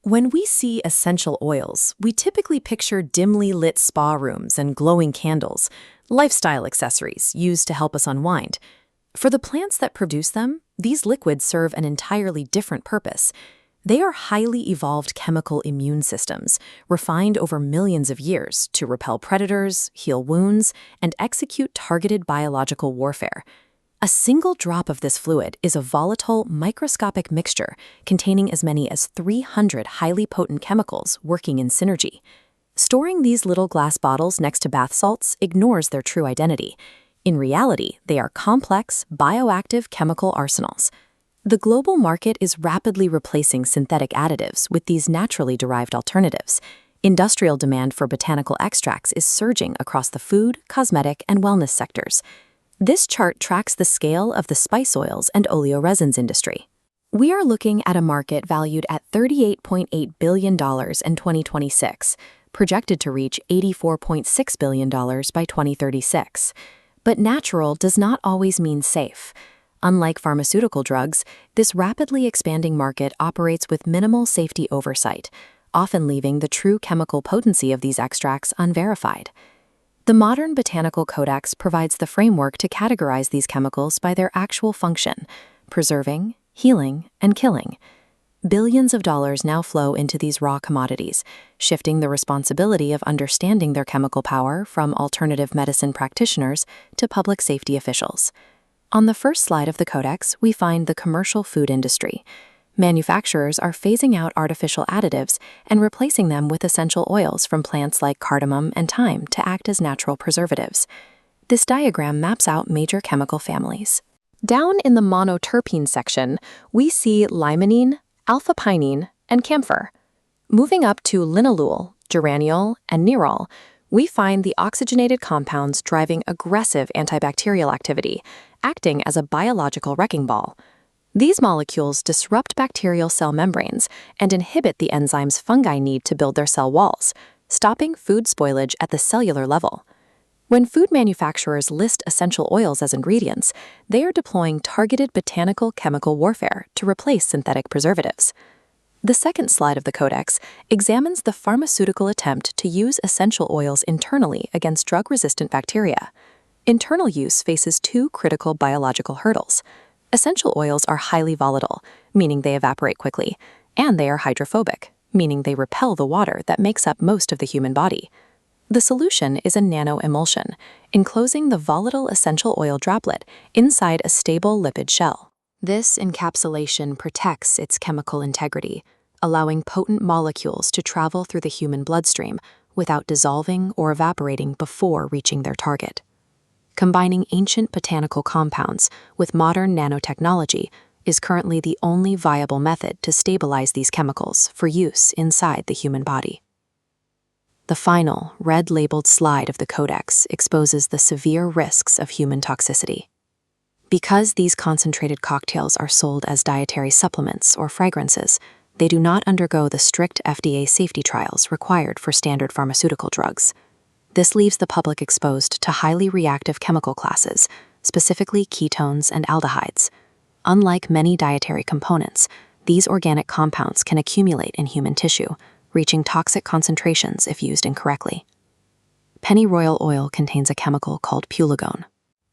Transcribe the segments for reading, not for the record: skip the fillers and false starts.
When we see essential oils, we typically picture dimly lit spa rooms and glowing candles, lifestyle accessories used to help us unwind. For the plants that produce them, these liquids serve an entirely different purpose. They are highly evolved chemical immune systems, refined over millions of years to repel predators, heal wounds, and execute targeted biological warfare. A single drop of this fluid is a volatile, microscopic mixture containing as many as 300 highly potent chemicals working in synergy. Storing these little glass bottles next to bath salts ignores their true identity. In reality, they are complex, bioactive chemical arsenals. The global market is rapidly replacing synthetic additives with these naturally derived alternatives. Industrial demand for botanical extracts is surging across the food, cosmetic, and wellness sectors. This chart tracks the scale of the spice oils and oleoresins industry. We are looking at a market valued at $38.8 billion in 2026, projected to reach $84.6 billion by 2036. But natural does not always mean safe. Unlike pharmaceutical drugs, this rapidly expanding market operates with minimal safety oversight, often leaving the true chemical potency of these extracts unverified. The modern Botanical Codex provides the framework to categorize these chemicals by their actual function: preserving, healing, and killing. Billions of dollars now flow into these raw commodities, shifting the responsibility of understanding their chemical power from alternative medicine practitioners to public safety officials. On the first slide of the Codex, we find the commercial food industry. Manufacturers are phasing out artificial additives and replacing them with essential oils from plants like cardamom and thyme to act as natural preservatives. This diagram maps out major chemical families. Down in the monoterpene section, we see limonene, alpha-pinene, and camphor. Moving up to linalool, geraniol, and nerol, we find the oxygenated compounds driving aggressive antibacterial activity, acting as a biological wrecking ball. These molecules disrupt bacterial cell membranes and inhibit the enzymes fungi need to build their cell walls, stopping food spoilage at the cellular level. When food manufacturers list essential oils as ingredients, they are deploying targeted botanical chemical warfare to replace synthetic preservatives. The second slide of the Codex examines the pharmaceutical attempt to use essential oils internally against drug-resistant bacteria. Internal use faces two critical biological hurdles. Essential oils are highly volatile, meaning they evaporate quickly, and they are hydrophobic, meaning they repel the water that makes up most of the human body. The solution is a nanoemulsion, enclosing the volatile essential oil droplet inside a stable lipid shell. This encapsulation protects its chemical integrity, allowing potent molecules to travel through the human bloodstream without dissolving or evaporating before reaching their target. Combining ancient botanical compounds with modern nanotechnology is currently the only viable method to stabilize these chemicals for use inside the human body. The final, red-labeled slide of the Codex exposes the severe risks of human toxicity. Because these concentrated cocktails are sold as dietary supplements or fragrances, they do not undergo the strict FDA safety trials required for standard pharmaceutical drugs. This leaves the public exposed to highly reactive chemical classes, specifically ketones and aldehydes. Unlike many dietary components, these organic compounds can accumulate in human tissue, reaching toxic concentrations if used incorrectly. Pennyroyal oil contains a chemical called pulegone.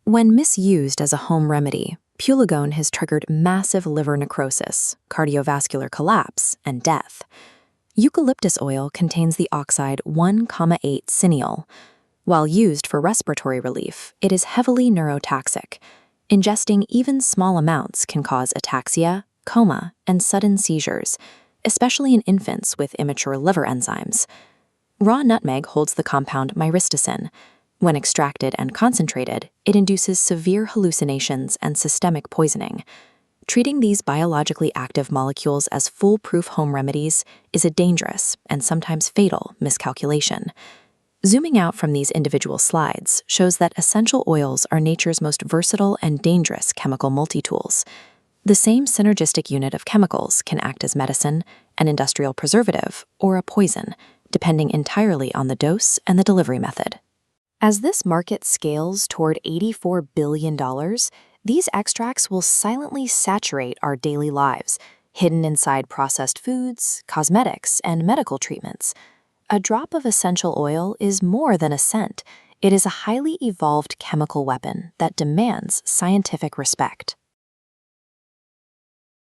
When misused as a home remedy, pulegone has triggered massive liver necrosis, cardiovascular collapse, and death. Eucalyptus oil contains the oxide 1,8 cineol. While used for respiratory relief, it is heavily neurotoxic. Ingesting even small amounts can cause ataxia, coma, and sudden seizures, especially in infants with immature liver enzymes. Raw nutmeg holds the compound myristicin. When extracted and concentrated, it induces severe hallucinations and systemic poisoning. Treating these biologically active molecules as foolproof home remedies is a dangerous and sometimes fatal miscalculation. Zooming out from these individual slides shows that essential oils are nature's most versatile and dangerous chemical multi-tools. The same synergistic unit of chemicals can act as medicine, an industrial preservative, or a poison, depending entirely on the dose and the delivery method. As this market scales toward $84 billion, these extracts will silently saturate our daily lives, hidden inside processed foods, cosmetics, and medical treatments. A drop of essential oil is more than a scent. It is a highly evolved chemical weapon that demands scientific respect.